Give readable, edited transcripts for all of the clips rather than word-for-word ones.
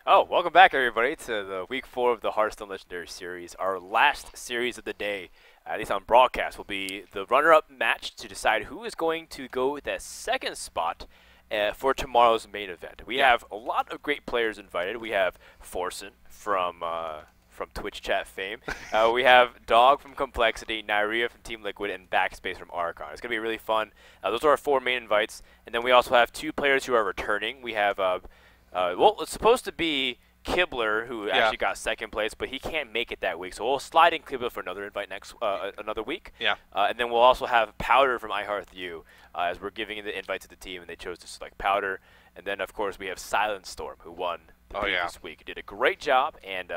Oh, welcome back, everybody, to the week 4 of the Hearthstone Legendary Series. Our last series of the day, at least on broadcast, will be the runner-up match to decide who is going to go with that second spot for tomorrow's main event. We have a lot of great players invited. We have Fr0zen from Twitch chat fame. We have Dog from Complexity, Nyria from Team Liquid, and Backspace from Archon. It's going to be really fun. Those are our 4 main invites. And then we also have 2 players who are returning. We have well, it's supposed to be Kibler, who actually got second place, but he can't make it that week. So we'll slide in Kibler for another invite next another week. Yeah. And then we'll also have Powder from iHeartU, as we're giving the invite to the team, and they chose to select Powder. And then, of course, we have Silent Storm, who won the previous week. He did a great job, and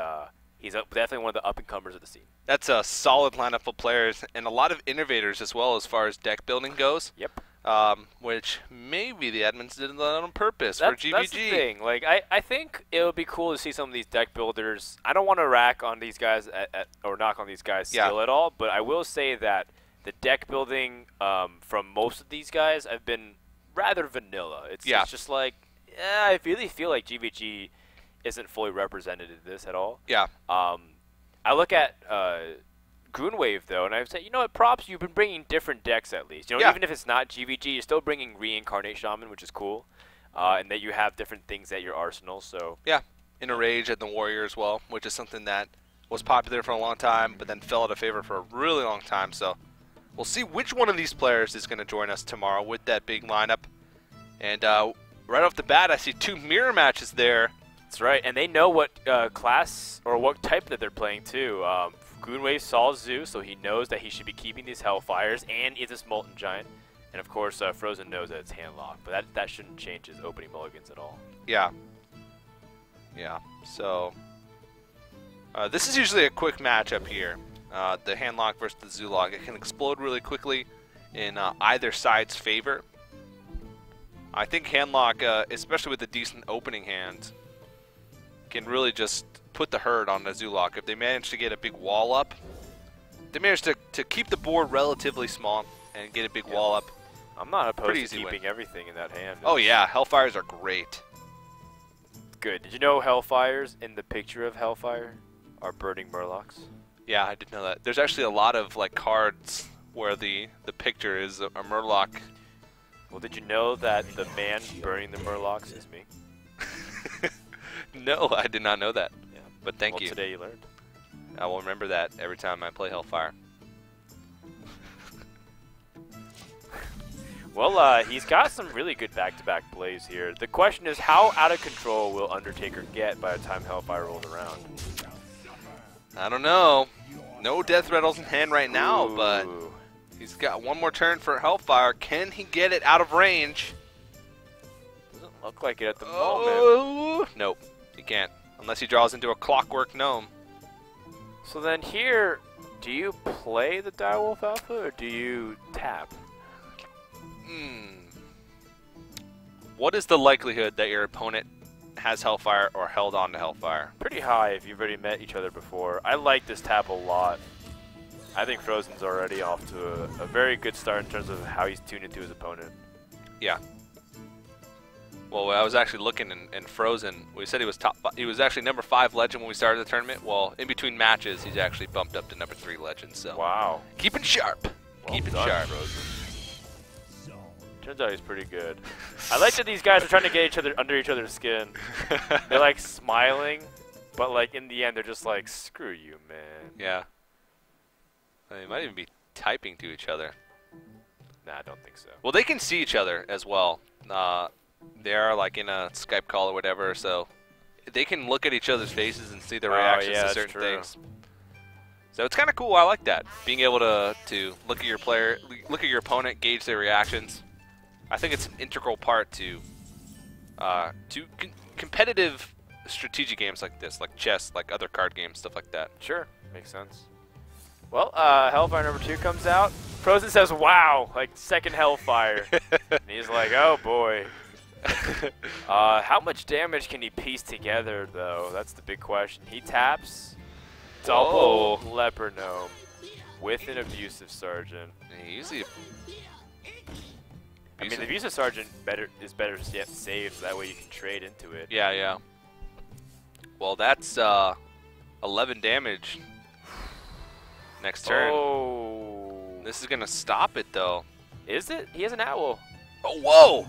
he's definitely one of the up-and-comers of the scene. That's a solid lineup of players, and a lot of innovators as well as far as deck building goes. Yep. Which maybe the admins did that on purpose for GVG. That's the thing. Like, I think it would be cool to see some of these deck builders. I don't want to rack on these guys or knock on these guys' skill at all, but I will say that the deck building from most of these guys have been rather vanilla. It's just like, I really feel like GVG isn't fully represented in this at all. Yeah. I look at Grunwave, though, and I would say, you know what, props, you've been bringing different decks at least. You know, even if it's not GVG, you're still bringing Reincarnate Shaman, which is cool, and that you have different things at your arsenal, so. Yeah, Inner Rage and the Warrior as well, which is something that was popular for a long time, but then fell out of favor for a really long time, so we'll see which one of these players is going to join us tomorrow with that big lineup. And right off the bat, I see 2 mirror matches there. That's right, and they know what class or what type that they're playing, too. Grunwave saw Zoo, so he knows that he should be keeping these Hellfires, and is this Molten Giant. And of course, Fr0zen knows that it's handlocked, but that shouldn't change his opening mulligans at all. Yeah. Yeah, so this is usually a quick matchup here. The handlock versus the Zoolock. It can explode really quickly in either side's favor. I think handlock, especially with a decent opening hand, can really just put the herd on the Zoolock. If they manage to get a big wall up, they manage to keep the board relatively small and get a big wall up. I'm not opposed to keeping everything in that hand. Oh yeah, Hellfires are great. Good. Did you know Hellfires in the picture of Hellfire are burning Murlocs? Yeah, I did know that. There's actually a lot of like cards where the picture is a Murloc. Well, did you know that the man burning the Murlocs is me? No, I did not know that. Yeah. But thank you. Today you learned. I will remember that every time I play Hellfire. Well, he's got some really good back-to-back plays here. The question is, how out of control will Undertaker get by the time Hellfire rolls around? I don't know. No Death Rattles in hand right now, but he's got one more turn for Hellfire. Can he get it out of range? Doesn't look like it at the moment. Nope, he can't. Unless he draws into a Clockwork Gnome. So then here, do you play the Direwolf Alpha or do you tap? What is the likelihood that your opponent has Hellfire or held on to Hellfire? Pretty high if you've already met each other before. I like this tap a lot. I think Fr0zen's already off to a very good start in terms of how he's tuned into his opponent. Yeah. Well, I was actually looking, and Fr0zen, we said he was he was actually number 5 legend when we started the tournament. Well, in between matches, he's actually bumped up to number 3 legend. So wow, keeping sharp, keeping sharp. Fr0zen. Turns out he's pretty good. I like that these guys are trying to get each other under each other's skin. They're like smiling, but like in the end, they're just like, "Screw you, man." Yeah. They might even be typing to each other. Nah, I don't think so. Well, they can see each other as well. They are like in a Skype call or whatever, so they can look at each other's faces and see their reactions to certain things. So it's kind of cool. I like that, being able to look at your player, look at your opponent, gauge their reactions. I think it's an integral part to competitive strategic games like this, like chess, like other card games, stuff like that. Sure, makes sense. Well, Hellfire number 2 comes out. Fr0zen says, "Wow!" Like second Hellfire. And he's like, "Oh boy." How much damage can he piece together, though? That's the big question. He taps double Leper Gnome with an Abusive Sergeant. Easy. I mean, the Abusive Sergeant is better yet saved, so that way you can trade into it. Yeah, yeah. Well, that's 11 damage. Next turn. Oh. This is gonna stop it though. Is it? He has an owl. Oh, whoa!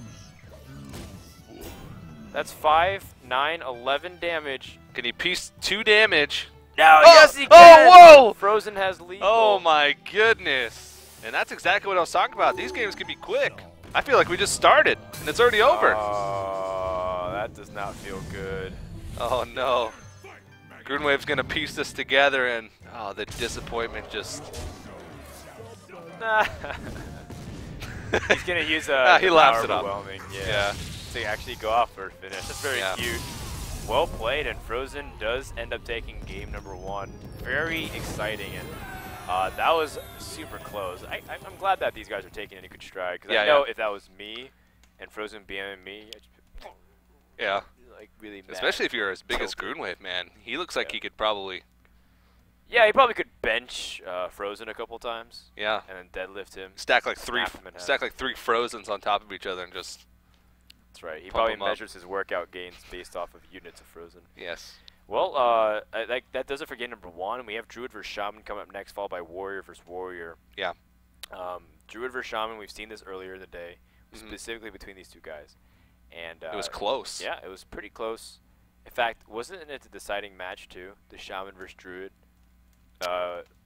That's 5, 9, 11 damage. Can he piece 2 damage? No, Oh, yes he can! oh, whoa! Fr0zen has lethal. Oh my goodness. And that's exactly what I was talking about. These games can be quick. I feel like we just started and it's already over. Oh, that does not feel good. Oh no. Grunwave's gonna piece this together and oh, the disappointment just... He's gonna use a he laughs it up. overwhelming, Yeah. to actually go off for a finish. That's very cute. Well played, and Fr0zen does end up taking game number 1. Very exciting, and that was super close. I'm glad that these guys are taking it in good stride, because I know if that was me and Fr0zen BMing me, I'd like really mad. Especially if you're as big as Grunwave, man. He looks like he could probably... Yeah, he probably could bench Fr0zen a couple times. Yeah. And then deadlift him. Stack like three Fr0zens on top of each other and just... That's right. He probably measures his workout gains based off of units of Fr0zen. Yes. Well, that does it for game number 1. We have Druid vs. Shaman coming up next, followed by Warrior vs. Warrior. Yeah. Druid vs. Shaman, we've seen this earlier in the day, specifically between these two guys. And it was close. Yeah, it was pretty close. In fact, wasn't it the deciding match, too? The Shaman vs. Druid,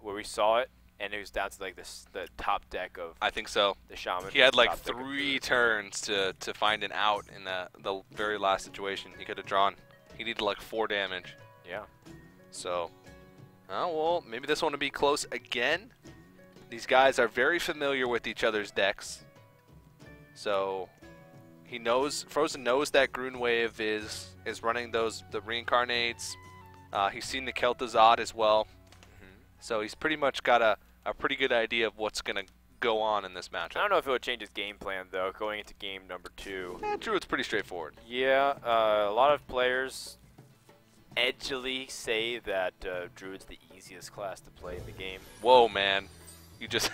where we saw it, and it was down to like the top deck of... I think so. The Shaman. He had like 3 turns to find an out in the very last situation. He could have drawn. He needed like 4 damage. Yeah. So, oh well, maybe this one will be close again. These guys are very familiar with each other's decks. So, he knows, Fr0zen knows that Grunwave is running the reincarnates. He's seen the Kel'Thuzad as well. So he's pretty much got a pretty good idea of what's going to go on in this matchup. I don't know if it would change his game plan, though, going into game number 2. Druid's pretty straightforward. Yeah, a lot of players edgily say that Druid's the easiest class to play in the game. Whoa, man. You just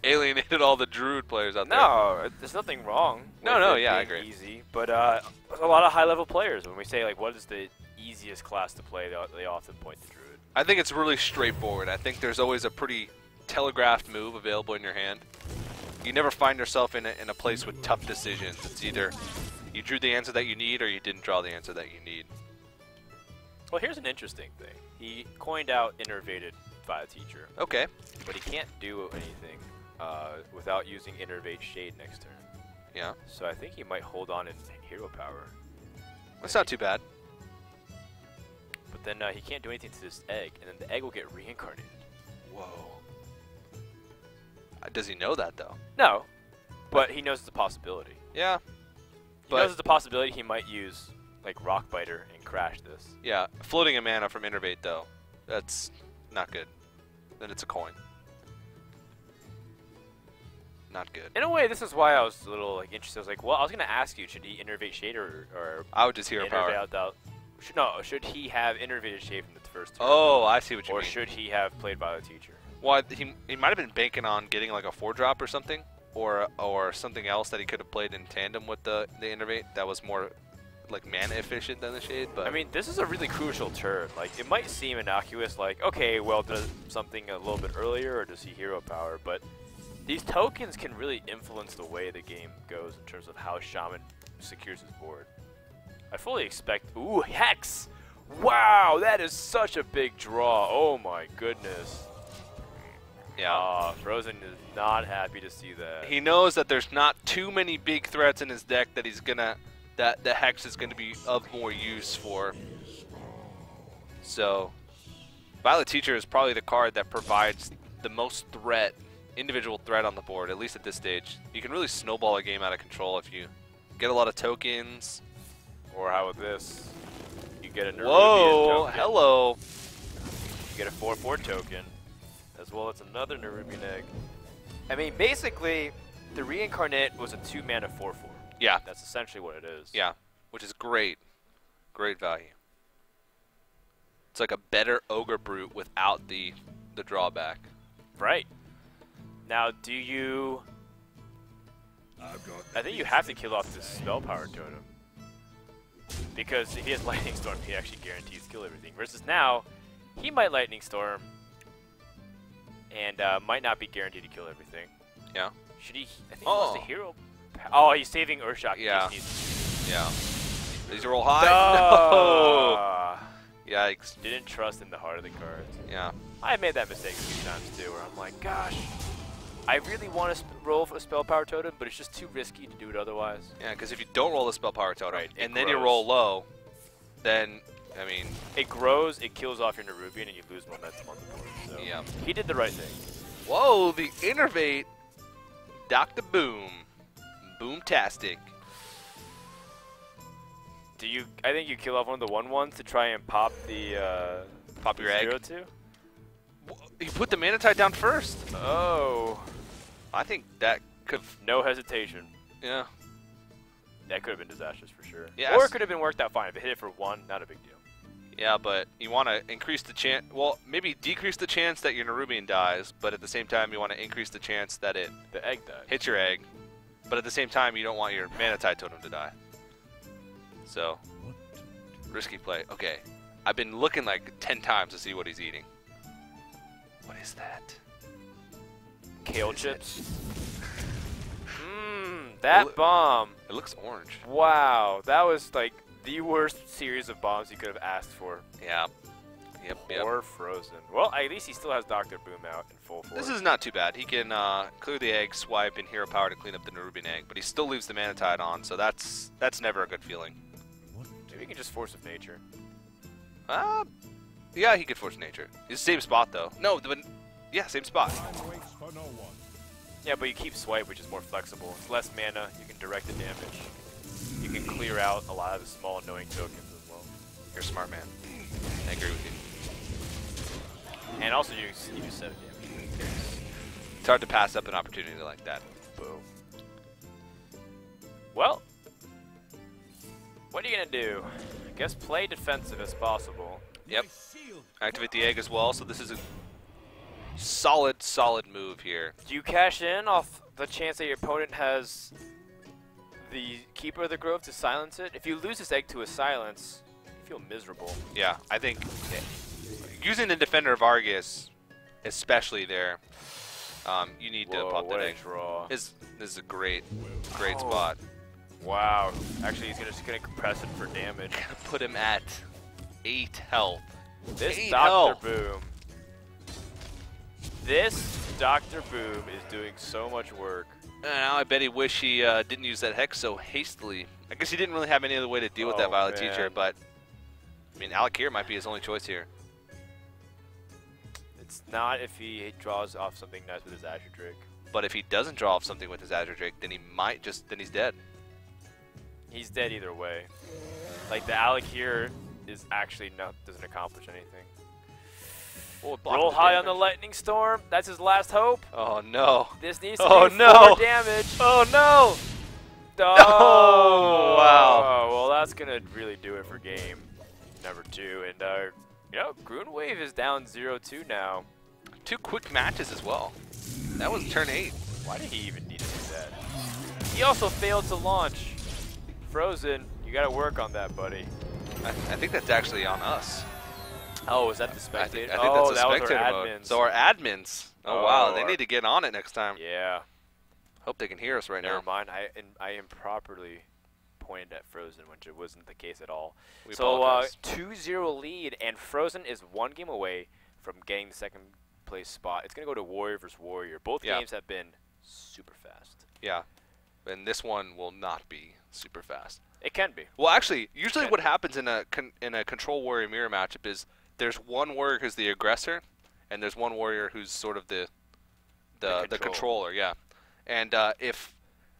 alienated all the Druid players out there. No, there's nothing wrong with it I being agree. easy. But a lot of high-level players, when we say, like, what is the easiest class to play, they often point to Druid. I think it's really straightforward. I think there's always a pretty telegraphed move available in your hand. You never find yourself in a place with tough decisions. It's either you drew the answer that you need or you didn't draw the answer that you need. Well, here's an interesting thing. He coined out Innervated Via Teacher. Okay. But he can't do anything without using Innervate Shade next turn. Yeah. So I think he might hold on in Hero Power. That's not too bad. But then he can't do anything to this egg, and then the egg will get reincarnated. Whoa. Does he know that, though? No, but he knows it's a possibility. Yeah. He knows it's a possibility he might use, like, Rock Biter and crash this. Yeah, floating a mana from Innervate, though, that's not good. Then it's a coin. Not good. In a way, this is why I was a little like interested. I was like, well, I was going to ask you, should he Innervate Shade or I would just Hero Power. Should he have Innervated Shade from the first turn? Oh, I see what you mean. Or should he have played Violet Teacher? Well, he might have been banking on getting like a 4-drop or something, or something else that he could have played in tandem with the Innervate that was more like mana efficient than the Shade. But I mean, this is a really crucial turn. Like, it might seem innocuous, like, okay, well, does something a little bit earlier, or does he Hero Power? But these tokens can really influence the way the game goes in terms of how Shaman secures his board. I fully expect... Ooh, Hex! Wow, that is such a big draw. Oh my goodness. yeah, Fr0zen is not happy to see that. he knows that there's not too many big threats in his deck that that the Hex is gonna be of more use for. So, Violet Teacher is probably the card that provides the most individual threat on the board, at least at this stage. You can really snowball a game out of control if you get a lot of tokens. Or how about this? You get a Nerubian Whoa, token. hello. You get a 4/4 token, as well as another Nerubian egg. I mean, basically, the Reincarnate was a 2-mana 4/4. Yeah. That's essentially what it is. Yeah, which is great. Great value. It's like a better Ogre Brute without the drawback. Right. Now, do you... I think you have to kill off this Spell Power Totem. Because if he has Lightning Storm, he actually guarantees kill everything. Versus now, he might Lightning Storm and might not be guaranteed to kill everything. Yeah. Should he? I think he wants the hero. Oh, he's saving Earthshock. Yeah. In case Yeah. Does he roll high? No. Yikes. Didn't trust in the heart of the cards. Yeah. I made that mistake a few times too, where I'm like, gosh, I really want to roll for a Spell Power Totem, but it's just too risky to do it otherwise. Yeah, because if you don't roll the Spell Power Totem, Right, and then you roll low, then, I mean... It grows, it kills off your Nerubian, and you lose momentum on the board. So Yeah. he did the right thing. Whoa, the Innervate. Dr. Boom. Boomtastic. Do you? I think you kill off one of the 1/1s to try and pop the Pop your egg. 0/2. He put the Mana Tide down first. Oh. I think that could... No hesitation. Yeah. That could have been disastrous for sure. Yes. Or it could have been worked out fine. If it hit it for 1, not a big deal. Yeah, but you want to increase the chance... Well, maybe decrease the chance that your Nerubian dies, but at the same time you want to increase the chance that it The egg died. hits your egg. But at the same time you don't want your Mana Tide Totem to die. So, risky play. Okay, I've been looking like 10 times to see what he's eating. What is that? Kale chips. Mmm, that bomb. It looks orange. Wow, that was like the worst series of bombs you could have asked for. Yeah. Yep, yep. Or Fr0zen. Well, at least he still has Dr. Boom out in full force. This is not too bad. He can clear the egg, swipe, and hero power to clean up the Nerubian egg, but he still leaves the Mana Tide on, so that's never a good feeling. Maybe he can just Force of Nature. Yeah, he could force nature. It's the same spot though. No, but yeah, same spot. Yeah, but you keep swipe, which is more flexible. It's less mana. You can direct the damage. You can clear out a lot of the small annoying tokens as well. You're a smart man. I agree with you. And also you do 7 damage. It's hard to pass up an opportunity like that. Boom. Well, what are you gonna do? I guess play defensive as possible. Yep. Activate the egg as well, so this is a solid move here. Do you cash in off the chance that your opponent has the Keeper of the Grove to silence it? If you lose this egg to a silence, you feel miserable. Yeah, I think using the Defender of Argus, especially there, you need to pop that egg. Draw. This is a great spot. Wow. Actually, he's just gonna compress it for damage. Gonna put him at 8 health. This 8 Dr. health. Boom. This Dr. Boom is doing so much work. Now I bet he wish he didn't use that Hex so hastily. I guess he didn't really have any other way to deal with that Violet man. Teacher, but I mean, Alakir might be his only choice here. It's not if he draws off something nice with his Azure Drake. But if he doesn't draw off something with his Azure Drake, then he might then he's dead. He's dead either way. Like the Alakir is actually doesn't accomplish anything. Oh, Roll high on the Lightning Storm. That's his last hope. Oh no. This needs to be 4 damage. Oh no. Oh, wow. Well, that's gonna really do it for game number 2. And you know, Grunwave is down 0-2 now. 2 quick matches as well. That was turn 8. Why did he even need to do that? He also failed to launch. Fr0zen, you gotta work on that, buddy. I think that's actually on us. Oh, is that the spectator? I think that's a that was spectator our mode. admins. So our admins. Oh wow, they need to get on it next time. Yeah. Hope they can hear us right now. Never mind. I improperly pointed at Fr0zen, which it wasn't the case at all. We so apologize. 2-0 lead, and Fr0zen is 1 game away from getting the 2nd place spot. It's gonna go to Warrior versus Warrior. Both games have been super fast. Yeah, and this one will not be super fast. It can be. Well, actually, usually what happens in a Control Warrior Mirror matchup is there's one warrior who's the aggressor, and there's one warrior who's sort of the controller. Yeah, and if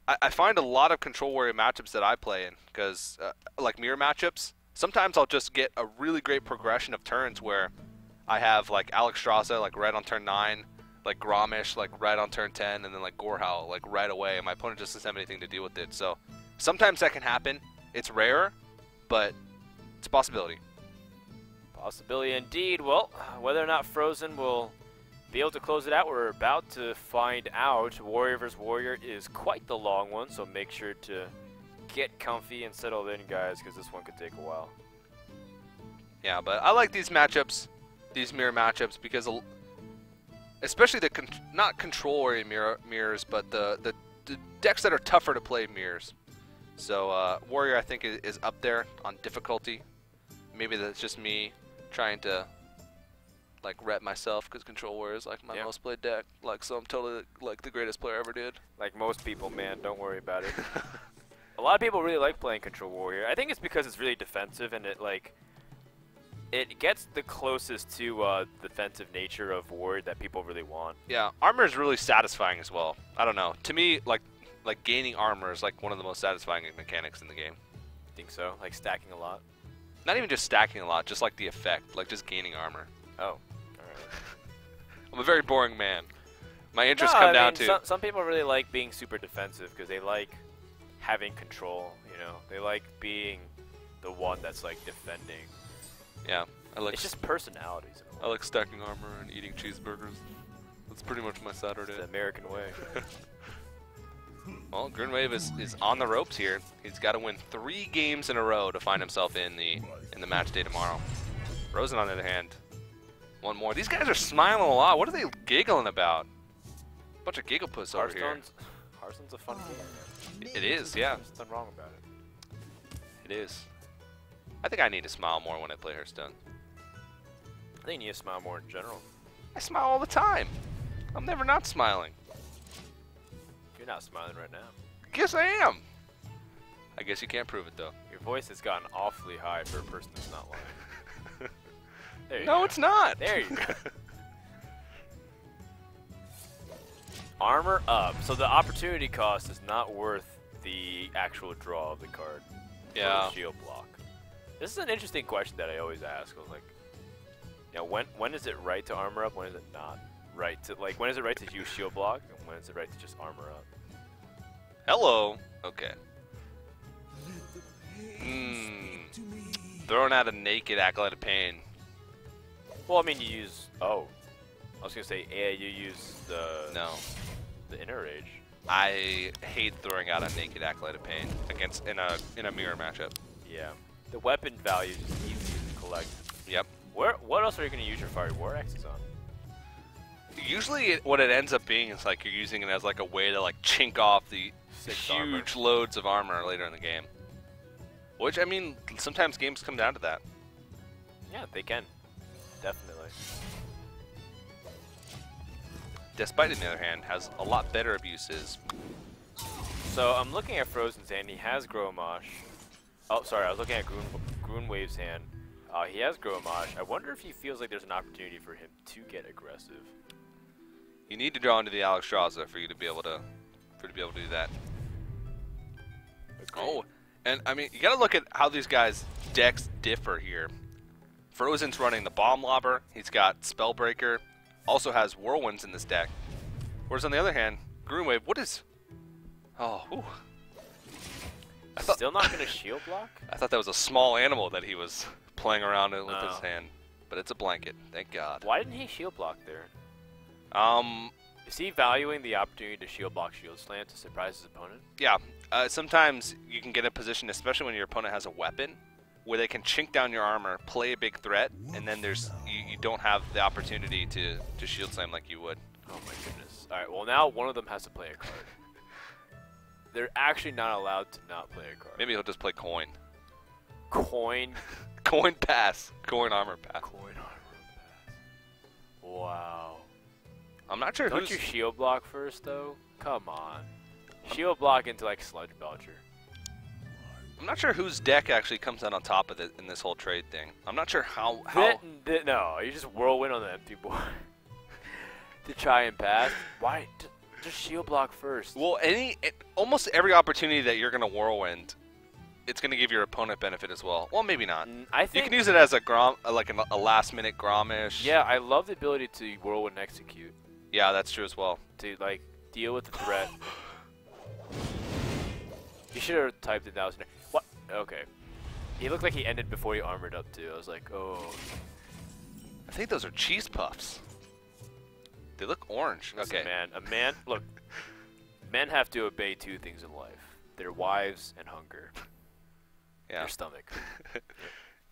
I find a lot of Control Warrior matchups that I play in, because like mirror matchups, sometimes I'll just get a really great progression of turns where I have like Alexstrasza like right on turn 9, like Gromish like right on turn 10, and then like Gorehowl like right away, and my opponent just doesn't have anything to deal with it. So sometimes that can happen. It's rare, but it's a possibility. Possibility indeed. Well, whether or not Fr0zen will be able to close it out, we're about to find out. Warrior vs. Warrior is quite the long one, so make sure to get comfy and settle in, guys, because this one could take a while. Yeah, but I like these matchups, these mirror matchups, because especially the not control-oriented mirrors, but the decks that are tougher to play mirrors. So Warrior, I think, is up there on difficulty. Maybe that's just me trying to like rep myself, because Control Warrior is like my most played deck. Like, so I'm totally like the greatest player ever did. Like most people, man, don't worry about it. A lot of people really like playing Control Warrior. I think it's because it's really defensive and it gets the closest to defensive nature of Warrior that people really want. Yeah, armor is really satisfying as well. I don't know. To me, like gaining armor is like one of the most satisfying mechanics in the game. Think so? Like stacking a lot? Not even just stacking a lot, just like the effect, like just gaining armor. Oh, all right. I'm a very boring man. My interests come down to... Some people really like being super defensive because they like having control, you know? They like being the one that's like defending. Yeah, I like... It's just personalities. I like stacking armor and eating cheeseburgers. That's pretty much my Saturday. It's the American way. Well, Grunwave is on the ropes here. He's got to win 3 games in a row to find himself in the match day tomorrow. Fr0zen, on the other hand, one more. These guys are smiling a lot. What are they giggling about? Bunch of gigglepuss over here. Hearthstone's a fun game. It is, yeah. There's nothing wrong about it. It is. I think I need to smile more when I play Hearthstone. I think you need to smile more in general. I smile all the time. I'm never not smiling. You're not smiling right now. Yes, I am. I guess you can't prove it, though. Your voice has gotten awfully high for a person that's not lying. There you No, go. it's not. There you go. Armor up. So the opportunity cost is not worth the actual draw of the card. Yeah. For the shield block. This is an interesting question that I always ask. I was like, you know, when is it right to armor up? When is it not right to, like, when is it right to use shield block? And when is it right to just armor up? Hello. Okay. Throwing out a naked Acolyte of Pain. Well, I mean, you use, oh. I was going to say, yeah, you use the... No. The Inner Rage. I hate throwing out a naked Acolyte of Pain against in a mirror matchup. Yeah. The weapon value is just easy to collect. Yep. What else are you going to use your Fiery War Axes on? Usually what it ends up being is like you're using it as like a way to like chink off the huge loads of armor later in the game. Which, I mean, sometimes games come down to that. Yeah, they can. Definitely. Despite, on the other hand, has a lot better abuses. So I'm looking at Fr0zen's hand. He has Grommash. Oh, sorry, I was looking at Grunwave's hand. He has Grommash. I wonder if he feels like there's an opportunity for him to get aggressive. You need to draw into the Alexstrasza for you to be able to do that. Agreed. Oh, and I mean, you got to look at how these guys' decks differ here. Fr0zen's running the Bomb Lobber. He's got Spellbreaker. Also has Whirlwinds in this deck. Whereas on the other hand, Grunwave, what is... Oh, ooh. Still not going to shield block? I thought that was a small animal that he was playing around with his hand. But it's a blanket, thank God. Why didn't he shield block there? Is he valuing the opportunity to shield block Shield Slam to surprise his opponent? Yeah. Sometimes you can get a position, especially when your opponent has a weapon, where they can chink down your armor, play a big threat, and then there's you don't have the opportunity to Shield Slam like you would. Oh my goodness. Alright, well now one of them has to play a card. They're actually not allowed to not play a card. Maybe he'll just play Coin. Coin? Coin pass. Coin armor pass. Coin armor pass. Wow. I'm not sure Don't you shield block first though? Come on. Shield block into like Sludge Belcher. I'm not sure whose deck actually comes out on top of it in this whole trade thing. I'm not sure how... No, you just Whirlwind on the empty board to try and pass. Why? Just shield block first. Well, almost every opportunity that you're going to Whirlwind, it's going to give your opponent benefit as well. Well, maybe not. I think you can use it as a last-minute Gromish. Yeah, I love the ability to Whirlwind execute. Yeah, that's true as well. To like deal with the threat. You should have typed it down. What? Okay. He looked like he ended before he armored up too. I was like, oh. I think those are cheese puffs. They look orange. Listen, okay. Man, look. Men have to obey 2 things in life: their wives and hunger. Yeah. Their stomach.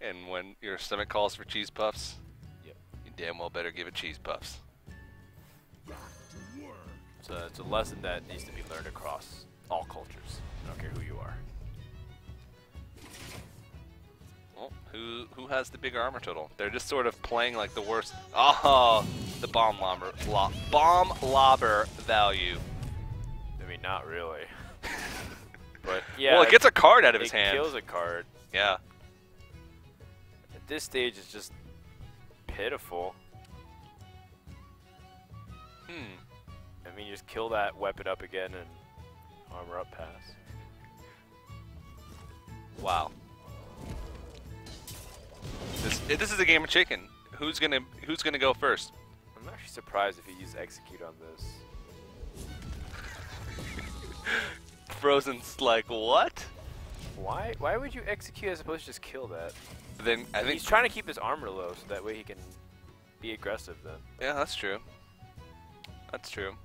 And when your stomach calls for cheese puffs, Yep. you damn well better give it cheese puffs. So it's a lesson that needs to be learned across all cultures. I don't care who you are. Well, who has the bigger armor total? They're just sort of playing like the worst. Oh, the bomb lobber value. I mean, not really. But yeah. Well, it gets a card out of his hand. It kills a card. Yeah. At this stage, it's just pitiful. I mean, you just kill that, weapon up again, and armor up pass. Wow. This is a game of chicken. Who's gonna go first? I'm actually surprised if you use execute on this. Fr0zen's like, what? Why would you execute as opposed to just kill that? Then I think He's trying to keep his armor low so that way he can be aggressive then. Yeah, that's true. That's true.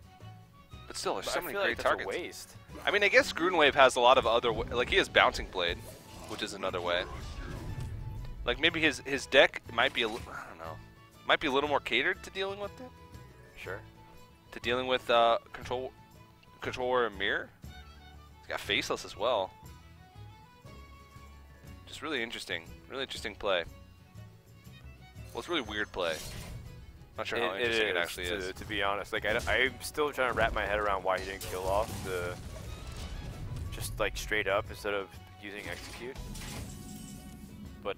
But still, there's so many feel great like targets. That's a waste. I mean, I guess Grunwave has a lot of other like he has Bouncing Blade, which is another way. Like maybe his deck might be I don't know, might be a little more catered to dealing with it. Sure. To dealing with controller and mirror. He's got Faceless as well. Just really interesting play. Well, it's really weird play. Not sure how interesting it actually is. To be honest, like I'm still trying to wrap my head around why he didn't kill off the just like straight up instead of using execute. But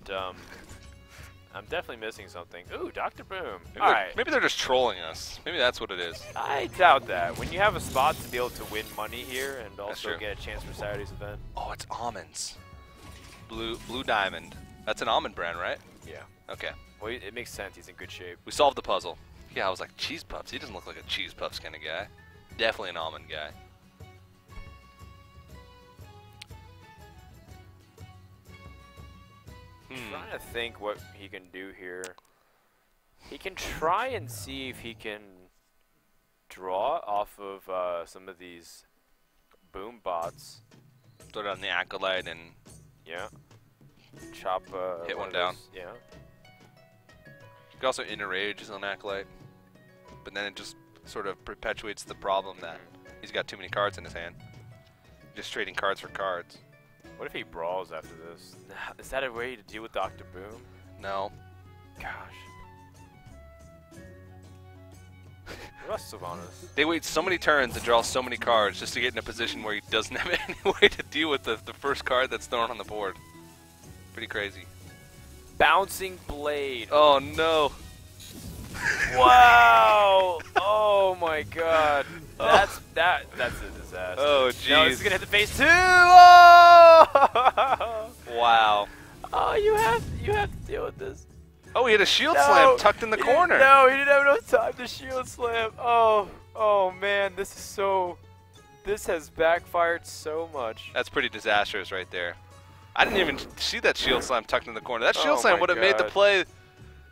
I'm definitely missing something. Ooh, Dr. Boom. Maybe they're just trolling us. Maybe that's what it is. I doubt that. When you have a spot to be able to win money here and also get a chance for Saturday's event. Oh, it's almonds. Blue Diamond. That's an almond brand, right? Yeah. Okay. Well, it makes sense. He's in good shape. We solved the puzzle. Yeah, I was like, cheese puffs. He doesn't look like a cheese puffs kind of guy. Definitely an almond guy. Trying to think what he can do here. He can try and see if he can draw off of some of these boom bots. Throw it on the Acolyte and chop. Hit one down. Yeah. You can also interrage on Acolyte, but then it just sort of perpetuates the problem that he's got too many cards in his hand. Just trading cards for cards. What if he brawls after this? Is that a way to deal with Dr. Boom? No. Gosh. What about Sylvanas? They wait so many turns and draw so many cards just to get in a position where he doesn't have any way to deal with the first card that's thrown on the board. Pretty crazy. Bouncing Blade. Oh no. Wow! Oh my god. That's a disaster. Oh jeez. No, this is gonna hit the face too! Oh! Wow. Oh, you have to deal with this. Oh, he had a shield slam tucked in the corner. No, he didn't have enough time to shield slam. Oh man, this has backfired so much. That's pretty disastrous right there. I didn't even see that shield slam tucked in the corner. That shield slam would have made the play.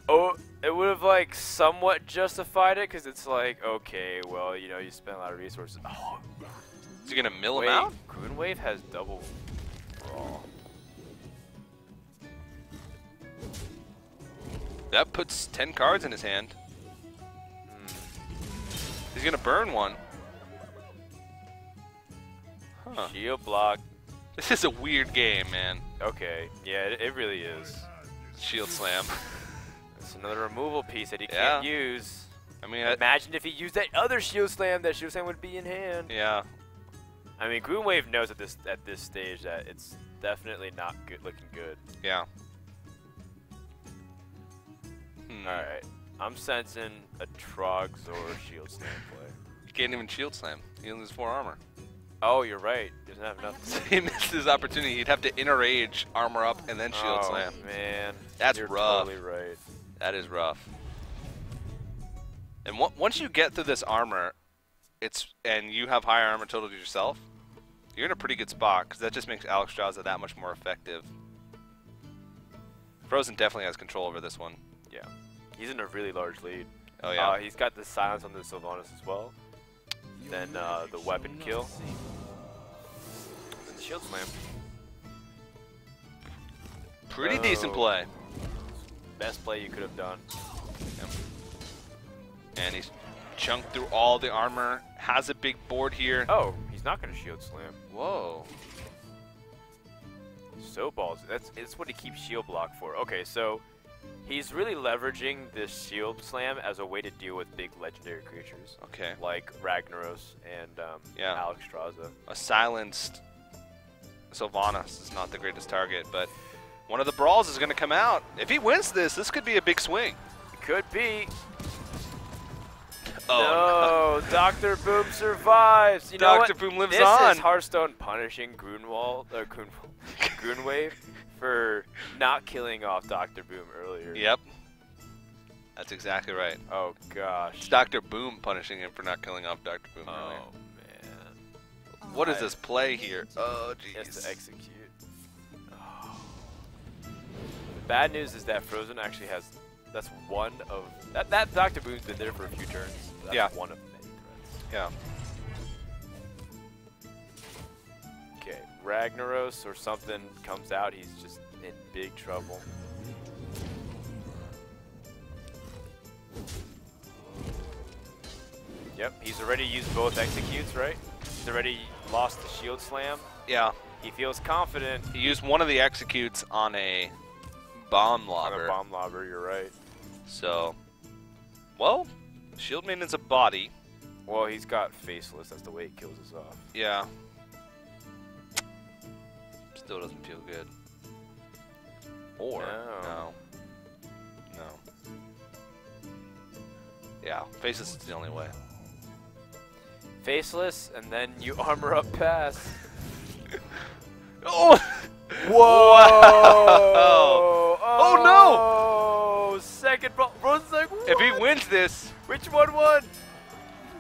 Oh, it would have like somewhat justified it because it's like, okay, well, you know, you spent a lot of resources. Oh. Is he gonna mill him out? Grunwave has double brawl. That puts 10 cards in his hand. He's gonna burn one. Huh. Shield block. This is a weird game, man. Okay, yeah, it really is. Shield slam. It's another removal piece that he can't use. I mean, imagine if he used that other shield slam. That shield slam would be in hand. Yeah. I mean, Grunwave knows at this stage that it's definitely not good, looking good. Yeah. Alright. I'm sensing a Trogs or shield slam play. He can't even shield slam. He only has 4 armor. Oh, you're right. He doesn't have enough. So he missed his opportunity. He'd have to interrage, armor up, and then shield slam. Oh, man. That's you're rough. Totally right. That is rough. And once you get through this armor, and you have higher armor total to yourself, you're in a pretty good spot, because that just makes Alexstrasza that much more effective. Fr0zen definitely has control over this one. Yeah. He's in a really large lead. Oh, yeah. He's got the silence on the Sylvanas as well. Then the weapon kill. And the shield slam. Pretty decent play. Best play you could have done. Yep. And he's chunked through all the armor. Has a big board here. Oh, he's not going to shield slam. Whoa. So balls. It's what he keeps shield block for. Okay, so he's really leveraging this shield slam as a way to deal with big legendary creatures. Okay. Like Ragnaros and Yeah. Alex Straza. A silenced Sylvanas is not the greatest target, but one of the brawls is going to come out. If he wins this, this could be a big swing. Could be. Oh, no. Dr. Boom survives. You know Dr. what? Boom lives this on. This is Hearthstone punishing Grunwave for not killing off Dr. Boom earlier. Yep. That's exactly right. Oh, gosh. It's Dr. Boom punishing him for not killing off Dr. Boom earlier. Oh, man. What is this play here? Oh, He has jeez. to execute. Oh. The bad news is that Fr0zen actually has... That's one of... That Dr. Boom's been there for a few turns. That's Yeah. one of many threats. Yeah. Okay, Ragnaros or something comes out, he's just in big trouble. Yep, he's already used both executes, right? He's already lost the shield slam. Yeah. He feels confident. He used one of the executes on a bomb On lobber. a bomb lobber, you're right. So, well, Shield Maiden's a body. Well, he's got faceless, that's the way he kills us off. Yeah. Still doesn't feel good. Or, No. No. Yeah, faceless is the only way. Faceless, and then you armor up pass. Oh! Whoa! Oh, no! Second ball. Fr0zen's like, what? If he wins this... Which one won?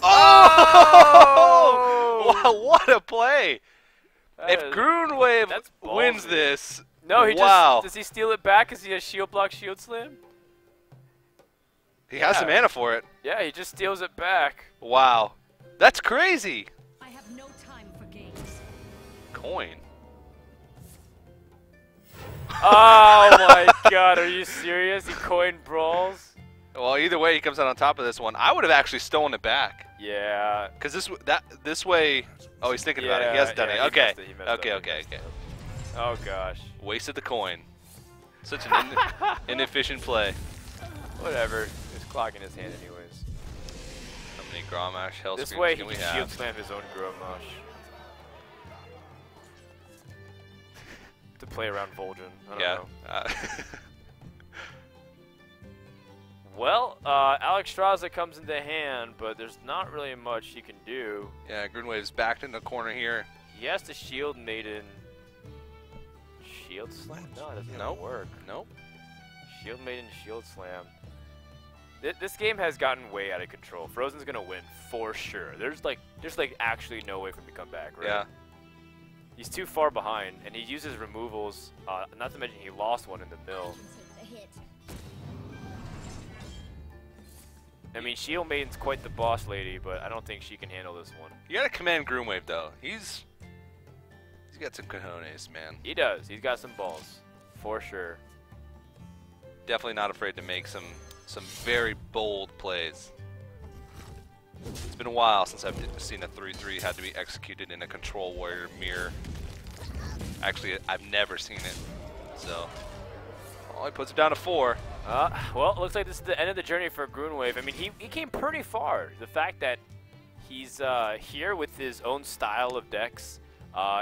Oh! Wow, what a play! If That's Grunwave wins ballsy. this... No, he wow. just... Does he steal it back because he has shield block, shield slam? He has Yeah. the mana for it. Yeah, he just steals it back. Wow. That's crazy! I have no time for games. Coin. Oh my god, are you serious? He coined brawls? Well, either way, he comes out on top of this one. I would have actually stolen it back. Yeah. Because this way... Oh, he's thinking about it. He hasn't done it. he Okay. messed it, he messed up, Okay, he okay, messed okay. up. Oh gosh. Wasted the coin. Such an inefficient play. Whatever. He's clocking his hand anyways. How many Grommash hell This screams way can he we can have? shield slam his own Grunwave. To play around Vol'jin. I don't know. Well, Alex Straza comes into hand, but there's not really much he can do. Yeah, Grunwave's backed in the corner here. He has to shield Maiden. Shield slam? No, it doesn't even Nope. work. Nope. Shield Maiden, shield slam. This game has gotten way out of control. Fr0zen's gonna win for sure. There's like actually no way for him to come back, right? Yeah. He's too far behind, and he uses removals. Not to mention he lost one in the mill. I mean, Shield Maiden's quite the boss lady, but I don't think she can handle this one. You gotta command Grunwave though. He's got some cojones, man. He does. He's got some balls, for sure. Definitely not afraid to make some very bold plays. It's been a while since I've seen a 3-3 had to be executed in a Control Warrior mirror. Actually, I've never seen it. So, oh, he puts it down to 4. Well, it looks like this is the end of the journey for Grunwave. I mean, he came pretty far. The fact that he's here with his own style of decks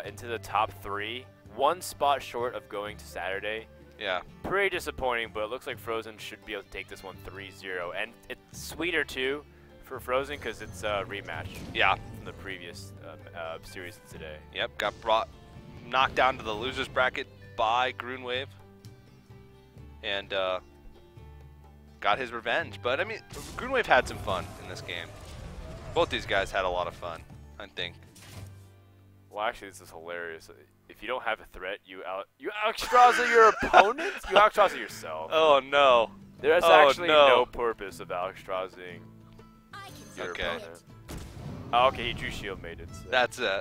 into the top 3, one spot short of going to Saturday. Yeah. Pretty disappointing, but it looks like Fr0zen should be able to take this one 3-0. And it's sweeter, too, for Fr0zen because it's a rematch. Yeah. From the previous series today. Yep, got knocked down to the loser's bracket by Grunwave. And got his revenge. But, I mean, Grunwave had some fun in this game. Both these guys had a lot of fun, I think. Well, actually, this is hilarious. If you don't have a threat, you Alexstrasza your opponent? You Alexstrasza yourself. Oh, no. There's actually no purpose of Alexstrasing your Okay. opponent. Oh, okay, he drew Shield Maiden. So.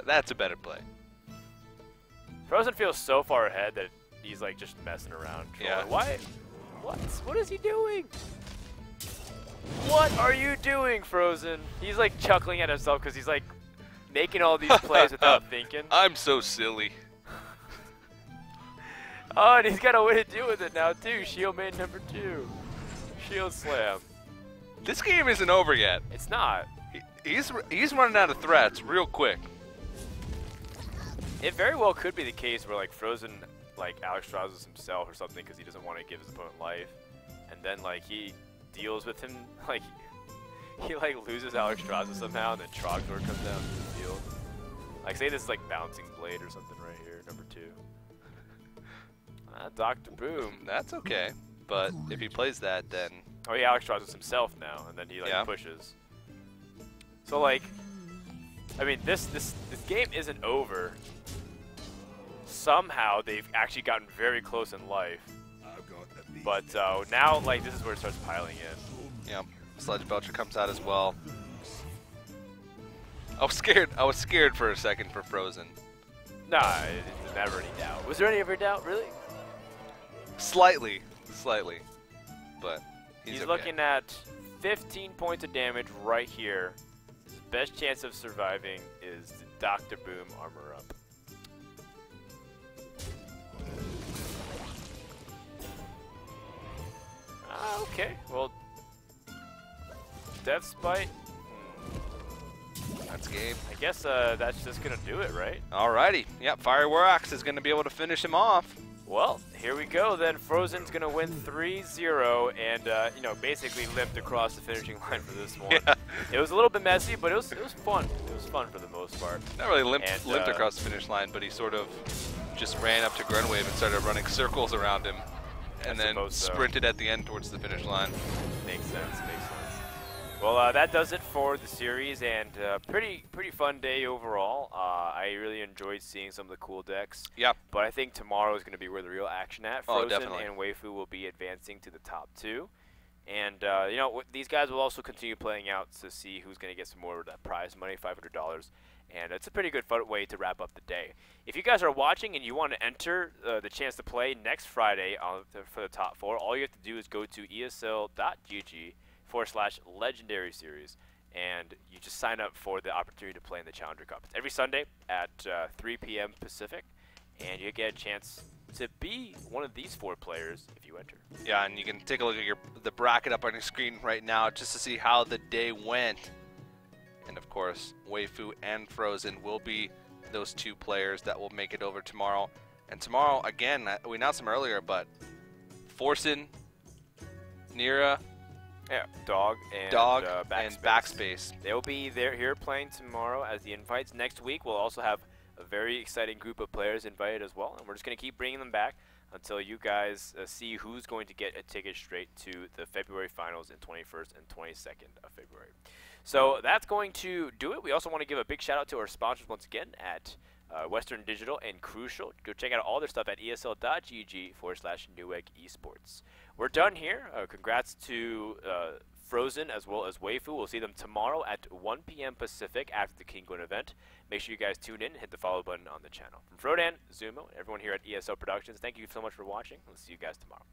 That's a better play. Fr0zen feels so far ahead that he's like just messing around. Yeah. Why? What is he doing? What are you doing, Fr0zen? He's like chuckling at himself because he's like making all these plays without thinking. I'm so silly. Oh, and he's got a way to deal with it now too. Shield main number 2. Shield slam. This game isn't over yet. It's not. He's running out of threats real quick. It very well could be the case where like Fr0zen like Alex Strazos himself or something because he doesn't want to give his opponent life, and then like he deals with him like he like loses Alex Strazos somehow, and then Trogdor comes down to the field. Like say this is like Bouncing Blade or something right here, number 2. Dr. Boom. That's okay, but if he plays that, then Oh yeah, Alex Strazos himself now, and then he like pushes. So like, I mean this game isn't over. Somehow they've actually gotten very close in life, but now like this is where it starts piling in. yeah, Sledge Belcher comes out as well. I was scared for a second for Fr0zen. Nah, there's never any doubt. Was there any ever doubt, really? Slightly, but he's okay. looking at 15 points of damage right here. His best chance of surviving is the Dr. Boom armor up. Okay, well, Death Spite. That's game. I guess that's just gonna do it, right? Alrighty, yep, Fire Warax is going to be able to finish him off. Well, here we go then. Fr0zen's gonna win 3-0 and you know, basically limped across the finishing line for this one. Yeah. It was a little bit messy, but it was fun. It was fun for the most part. Not really limped And, across the finish line, but he sort of just ran up to Grunwave and started running circles around him, and then sprinted at the end towards the finish line. Makes sense. Makes sense. Well, that does it for the series, and pretty fun day overall. I really enjoyed seeing some of the cool decks. Yep. But I think tomorrow is going to be where the real action at. Oh, Fr0zen definitely. and Weifu will be advancing to the top 2. And, you know, these guys will also continue playing out to see who's going to get some more of that prize money, $500. And it's a pretty good fun way to wrap up the day. If you guys are watching and you want to enter the chance to play next Friday for the top 4, all you have to do is go to esl.gg/legendary series, and you just sign up for the opportunity to play in the Challenger Cup. It's every Sunday at 3 p.m. Pacific, and you get a chance to be one of these 4 players if you enter. Yeah, and you can take a look at the bracket up on your screen right now just to see how the day went. And of course, Weifu and Fr0zen will be those 2 players that will make it over tomorrow. And tomorrow, again, we announced them earlier, but Fr0zen, Nira, yeah, Dog and Backspace. They will be here playing tomorrow as the invites. Next week, we'll also have a very exciting group of players invited as well, and we're just going to keep bringing them back until you guys see who's going to get a ticket straight to the February finals in 21st and 22nd of February. So that's going to do it. We also want to give a big shout out to our sponsors once again at Western Digital and Crucial. Go check out all their stuff at esl.gg/Newegg Esports. We're done here. Congrats to Fr0zen as well as Weifu. We'll see them tomorrow at 1 p.m. Pacific after the King Gwyn event. Make sure you guys tune in and hit the follow button on the channel. From Fr0zen, Zumo, and everyone here at ESL Productions, thank you so much for watching. We'll see you guys tomorrow.